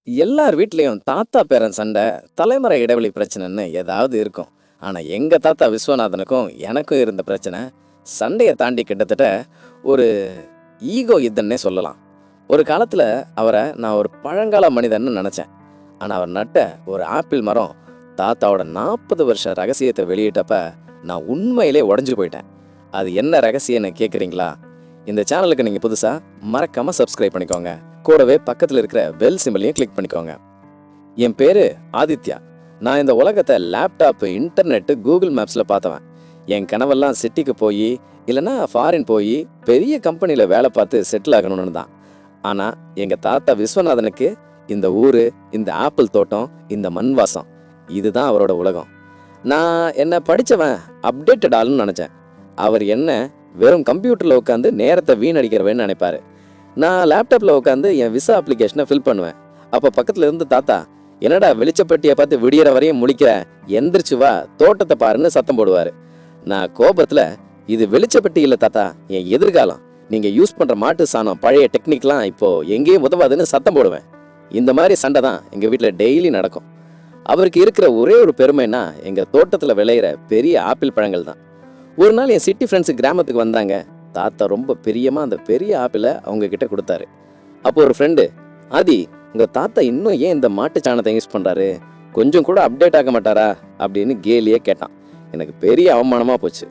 எல்லார் வீட்லயும் தாத்தா பேரன் சண்டை, தலைமுறை இடைவெளி பிரச்சனைன்னு ஏதாவது இருக்கும். ஆனா எங்க தாத்தா விஸ்வநாதனுக்கும் எனக்கும் இருந்த பிரச்சனை, சண்டைய தாண்டி கிட்டத்தட்ட ஒரு ஈகோ யுத்தம்னே சொல்லலாம். ஒரு காலத்துல அவரை நான் ஒரு பழங்கால மனிதன்னு நினைச்சேன். ஆனா அவர் நட்ட ஒரு ஆப்பிள் மரம் தாத்தாவோட 40 வருஷ ரகசியத்தை வெளியிட்டப்ப நான் உண்மையிலே உடைஞ்சு போயிட்டேன். அது என்ன ரகசியம்னு கேக்குறீங்களா? இந்த சேனலுக்கு நீங்க புதுசா மறக்காம சப்ஸ்கிரைப் பண்ணிக்கோங்க. கூடவே பக்கத்துல இருக்கிற பெல் சிம்பலையும் கிளிக் பண்ணிக்கோங்க. என் பேரு ஆதித்யா. நான் இந்த உலகத்தை லேப்டாப், இன்டர்நெட், கூகுள் மேப்ஸ்ல பார்த்தவன். என் கனவெல்லாம் சிட்டிக்கு போய் இல்லைன்னா ஃபாரின் போய் பெரிய கம்பெனியில் வேலை பார்த்து செட்டில் ஆகணும்னு தான். ஆனால் எங்கள் தாத்தா விஸ்வநாதனுக்கு இந்த ஊர், இந்த ஆப்பிள் தோட்டம், இந்த மண் வாசம் இதுதான் அவரோட உலகம். நான் என்ன படித்தவன் அப்டேட்டட் ஆளுன்னு நினச்சேன். அவர் என்ன வெறும் கம்ப்யூட்டரில் உட்காந்து நேரத்தை வீணடிக்கிறவன்னு நினைப்பாரு. நான் லேப்டாப்பில் உட்காந்து என் விசா அப்ளிகேஷனை ஃபில் பண்ணுவேன். அப்போ பக்கத்தில் இருந்து தாத்தா, என்னடா வெளிச்சப்பட்டியை பார்த்து விடியற வரையும் முழிக்கிற, எந்திரிச்சு வா தோட்டத்தை பாருன்னு சத்தம் போடுவார். நான் கோபத்தில், இது வெளிச்சப்பட்டி இல்லை தாத்தா, என் எதிர்காலம். நீங்கள் யூஸ் பண்ணுற மாட்டு சாணம், பழைய டெக்னிக்லாம் இப்போ எங்கேயும் உதவாதுன்னு சத்தம் போடுவேன். இந்த மாதிரி சண்டை தான் எங்கள் வீட்டில் டெய்லி நடக்கும். அவருக்கு இருக்கிற ஒரே ஒரு பெருமைன்னா எங்கள் தோட்டத்தில் விளையிற பெரிய ஆப்பிள் பழங்கள் தான். ஒரு நாள் என் சிட்டி ஃப்ரெண்ட்ஸு கிராமத்துக்கு வந்தாங்க. தாத்தா ரொம்ப பிரியமாக அந்த பெரிய ஆப்பிளை அவங்க கிட்ட கொடுத்தாரு. அப்போ ஒரு ஃப்ரெண்டு, ஆதி, உங்கள் தாத்தா இன்னும் ஏன் இந்த மாட்டு சாணத்தை யூஸ் பண்ணுறாரு, கொஞ்சம் கூட அப்டேட் ஆக மாட்டாரா அப்படின்னு கேலியே கேட்டான். எனக்கு பெரிய அவமானமாக போச்சு.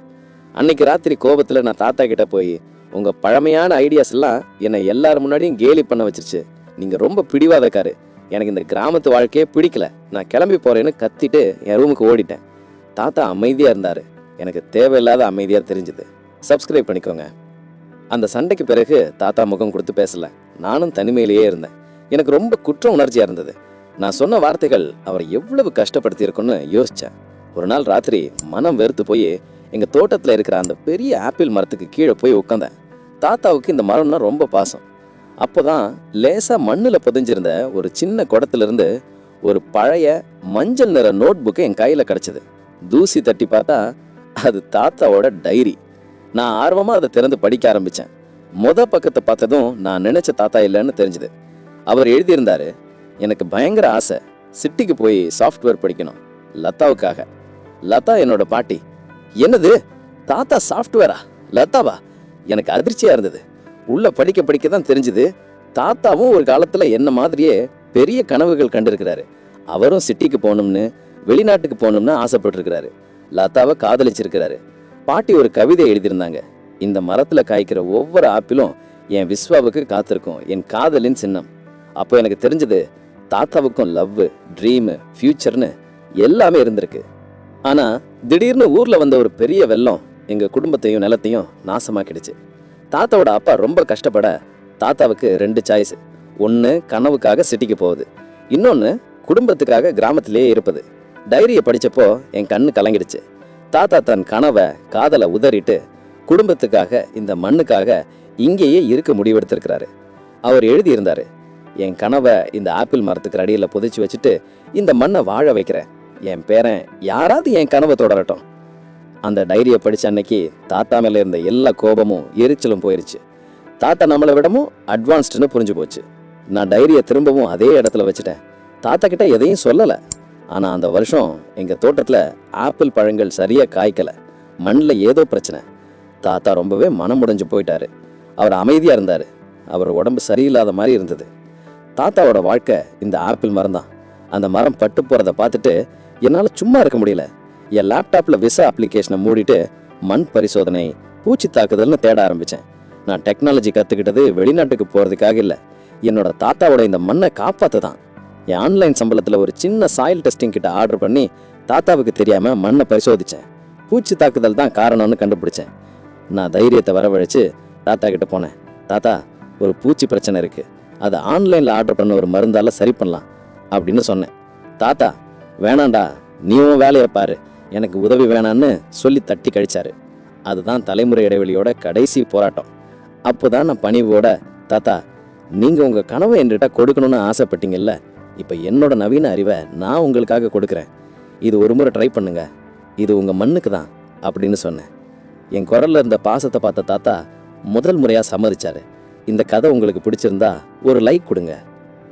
அன்னைக்கு ராத்திரி கோபத்தில் நான் தாத்தா கிட்ட போய், உங்கள் பழமையான ஐடியாஸ் எல்லாம் என்னை எல்லாரும் முன்னாடியும் கேலி பண்ண வச்சிருச்சு. நீங்கள் ரொம்ப பிடிவாதக்காரு, எனக்கு இந்த கிராமத்து வாழ்க்கையே பிடிக்கல, நான் கிளம்பி போகிறேன்னு கத்திட்டு என் ரூமுக்கு ஓடிட்டேன். தாத்தா அமைதியாக இருந்தார். எனக்கு தேவையில்லாத அமைதியாக தெரிஞ்சுது. சப்ஸ்கிரைப் பண்ணிக்கோங்க. அந்த சண்டைக்கு பிறகு தாத்தா முகம் கொடுத்து பேசல. நானும் தனிமையிலேயே இருந்தேன். எனக்கு ரொம்ப குற்ற உணர்ச்சியாக இருந்தது. நான் சொன்ன வார்த்தைகள் அவரை எவ்வளவு கஷ்டப்படுத்தி இருக்குன்னு யோசித்தேன். ஒரு நாள் ராத்திரி மனம் வெறுத்து போய் எங்கள் தோட்டத்தில் இருக்கிற அந்த பெரிய ஆப்பிள் மரத்துக்கு கீழே போய் உட்காந்தேன். தாத்தாவுக்கு இந்த மரம்னா ரொம்ப பாசம். அப்போதான் லேசாக மண்ணில் புதைஞ்சிருந்த ஒரு சின்ன குடத்திலிருந்து ஒரு பழைய மஞ்சள் நிற நோட் புக்கு என் கையில் கிடச்சிது. தூசி தட்டி பார்த்தா அது தாத்தாவோட டைரி. நான் ஆர்வமாக அதை திறந்து படிக்க ஆரம்பித்தேன். பக்கத்தை பார்த்ததும் நான் நினைச்ச தாத்தா இல்லைன்னு தெரிஞ்சுது. அவர் எழுதியிருந்தாரு, எனக்கு பயங்கர ஆசை, சிட்டிக்கு போய் சாஃப்ட்வேர் படிக்கணும், லதாவுக்காக. லதா என்னோட பாட்டி. என்னது, தாத்தா சாஃப்ட்வேரா, லதாவா? எனக்கு அதிர்ச்சியாக இருந்தது. உள்ள படிக்க படிக்க தான் தெரிஞ்சுது, தாத்தாவும் ஒரு காலத்தில் என்ன மாதிரியே பெரிய கனவுகள் கண்டிருக்கிறாரு. அவரும் சிட்டிக்கு போகணும்னு, வெளிநாட்டுக்கு போகணும்னு ஆசைப்பட்டிருக்கிறாரு. லதாவை காதலிச்சிருக்கிறாரு. பாட்டி ஒரு கவிதை எழுதியிருந்தாங்க, இந்த மரத்தில் காய்க்கிற ஒவ்வொரு ஆப்பிளும் என் விஸ்வாவுக்கு காத்திருக்கும், என் காதலின் சின்னம். அப்போ எனக்கு தெரிஞ்சது, தாத்தாவுக்கும் லவ், ட்ரீமு, ஃபியூச்சர்னு எல்லாமே இருந்திருக்கு. ஆனால் திடீர்னு ஊரில் வந்த ஒரு பெரிய வெள்ளம் எங்கள் குடும்பத்தையும் நிலத்தையும் நாசமாக்கிடுச்சு. தாத்தாவோட அப்பா ரொம்ப கஷ்டப்பட தாத்தாவுக்கு 2 சாய்ஸ். ஒன்று கனவுக்காக சிட்டிக்கு போகுது, இன்னொன்று குடும்பத்துக்காக கிராமத்திலேயே இருப்பது. டைரியை படித்தப்போ என் கண்ணு கலங்கிடுச்சு. தாத்தா தன் கனவை, காதலை உதறிட்டு குடும்பத்துக்காக, இந்த மண்ணுக்காக இங்கேயே இருக்க முடிவெடுத்திருக்கிறாரு. அவர் எழுதியிருந்தாரு, என் கனவை இந்த ஆப்பிள் மரத்துக்கு அடியில் புதைச்சி வச்சுட்டு இந்த மண்ணை வாழ வைக்கிறேன், என் பேரன் யாராவது என் கனவை தொடரட்டும். அந்த டைரியை படித்த அன்னைக்கு தாத்தா மேலே இருந்த எல்லா கோபமும் எரிச்சலும் போயிருச்சு. தாத்தா நம்மளை விடவும் அட்வான்ஸ்டுன்னு புரிஞ்சு போச்சு. நான் டைரியை திரும்பவும் அதே இடத்துல வச்சுட்டேன். தாத்தா கிட்ட எதையும் சொல்லலை. ஆனால் அந்த வருஷம் எங்கள் தோட்டத்தில் ஆப்பிள் பழங்கள் சரியாக காய்க்கலை. மண்ணில் ஏதோ பிரச்சனை. தாத்தா ரொம்பவே மனம் முடிஞ்சு போயிட்டாரு. அவர் அமைதியாக இருந்தார். அவர் உடம்பு சரியில்லாத மாதிரி இருந்தது. தாத்தாவோட வாழ்க்கை இந்த ஆப்பிள் மரம் தான். அந்த மரம் பட்டு போகிறத பார்த்துட்டு என்னால் சும்மா இருக்க முடியல. என் லேப்டாப்பில் விசா அப்ளிகேஷனை மூடிட்டு மண் பரிசோதனை, பூச்சி தாக்குதல்னு தேட ஆரம்பித்தேன். நான் டெக்னாலஜி கற்றுக்கிட்டது வெளிநாட்டுக்கு போகிறதுக்காக இல்லை, என்னோட தாத்தாவோட இந்த மண்ணை காப்பாற்ற தான். என் ஆன்லைன் சம்பளத்தில் ஒரு சின்ன சாயில் டெஸ்டிங் கிட்ட ஆர்டர் பண்ணி தாத்தாவுக்கு தெரியாமல் மண்ணை பரிசோதித்தேன். பூச்சி தாக்குதல் தான் காரணம்னு கண்டுபிடிச்சேன். நான் தைரியத்தை வரவழைச்சு தாத்தா கிட்ட போனேன். தாத்தா, ஒரு பூச்சி பிரச்சனை இருக்குது, அதை ஆன்லைனில் ஆர்டர் பண்ண ஒரு மருந்தால் சரி பண்ணலாம் அப்படின்னு சொன்னேன். தாத்தா, வேணாண்டா, நீயும் வேலையை பாரு, எனக்கு உதவி வேணான்னு சொல்லி தட்டி கழிச்சாரு. அதுதான் தலைமுறை இடைவெளியோட கடைசி போராட்டம். அப்போ தான் நான் பணிவோட, தாத்தா, நீங்கள் உங்கள் கனவை என்கிட்ட கொடுக்கணும்னு ஆசைப்பட்டீங்கல்ல, இப்போ என்னோட நவீன அறிவை நான் உங்களுக்காக கொடுக்குறேன், இது ஒரு முறை ட்ரை பண்ணுங்க, இது உங்கள் மண்ணுக்கு தான் அப்படின்னு சொன்னேன். என் குரலில் இருந்த பாசத்தை பார்த்த தாத்தா முதல் முறையாக சம்மதிச்சாரு. இந்த கதை உங்களுக்கு பிடிச்சிருந்தா ஒரு லைக் கொடுங்க,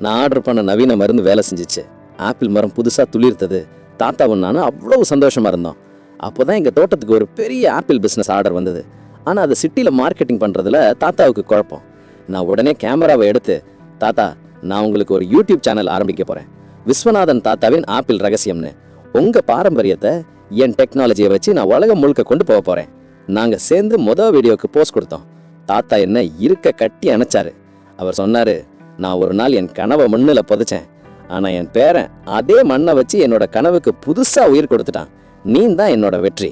நான் ஆர்டர் பண்ண நவீன மருந்து வேலை செஞ்சிச்சு. ஆப்பிள் மரம் புதுசாக துளிர்த்தது. தாத்தாவும் நானும் அவ்வளவு சந்தோஷமாக இருந்தோம். அப்போ தான் எங்கள் தோட்டத்துக்கு ஒரு பெரிய ஆப்பிள் பிஸ்னஸ் ஆர்டர் வந்தது. ஆனால் அதை சிட்டியில் மார்க்கெட்டிங் பண்ணுறதுல தாத்தாவுக்கு குழப்பம். நான் உடனே கேமராவை எடுத்து, தாத்தா, நான் உங்களுக்கு ஒரு யூடியூப் சேனல் ஆரம்பிக்க போகிறேன், விஸ்வநாதன் தாத்தாவின் ஆப்பிள் ரகசியம்னு. உங்கள் பாரம்பரியத்தை, என் டெக்னாலஜியை வச்சு நான் உலகம் முழுக்க கொண்டு போக போகிறேன். நாங்கள் சேர்ந்து மொதல் வீடியோவுக்கு போஸ்ட் கொடுத்தோம். தாத்தா என்ன இருக்க கட்டி அணைச்சாரு. அவர் சொன்னார், நான் ஒரு நாள் என் கனவை மண்ணில் புதைச்சேன், ஆனால் என் பேரன் அதே மண்ணை வச்சு என்னோட கனவுக்கு புதுசாக உயிர் கொடுத்துட்டான். நீ தான் என்னோட வெற்றி.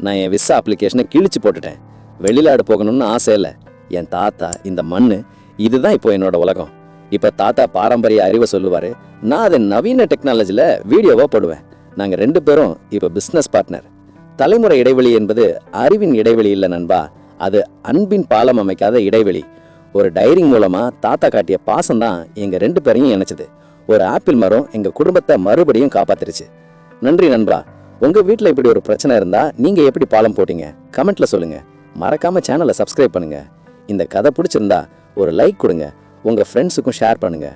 நான் என் விசா அப்ளிகேஷனை கிழிச்சு போட்டுட்டேன். வெளிநாடு போகணும்னு ஆசை இல்லை. என் தாத்தா, இந்த மண், இதுதான் இப்போ என்னோட உலகம். இப்போ தாத்தா பாரம்பரிய அறிவை சொல்லுவார், நான் அதை நவீன டெக்னாலஜியில் வீடியோவாக போடுவேன். நாங்கள் 2 பேரும் இப்போ பிஸ்னஸ் பார்ட்னர். தலைமுறை இடைவெளி என்பது அறிவின் இடைவெளி இல்லை நண்பா, அது அன்பின் பாலம் அமைக்காத இடைவெளி. ஒரு டைரி மூலமாக தாத்தா காட்டிய பாசம் தான் எங்கள் 2 பேரையும் இணைச்சது. ஒரு ஆப்பிள் மரம் எங்கள் குடும்பத்தை மறுபடியும் காப்பாத்திருச்சு. நன்றி நண்பா. உங்கள் வீட்டில் இப்படி ஒரு பிரச்சனை இருந்தால் நீங்கள் எப்படி பாலம் போட்டீங்க? கமெண்ட்டில் சொல்லுங்கள். மறக்காமல் சேனலை சப்ஸ்கிரைப் பண்ணுங்கள். இந்த கதை பிடிச்சிருந்தா ஒரு லைக் கொடுங்க. உங்கள் ஃப்ரெண்ட்ஸுக்கும் ஷேர் பண்ணுங்கள்.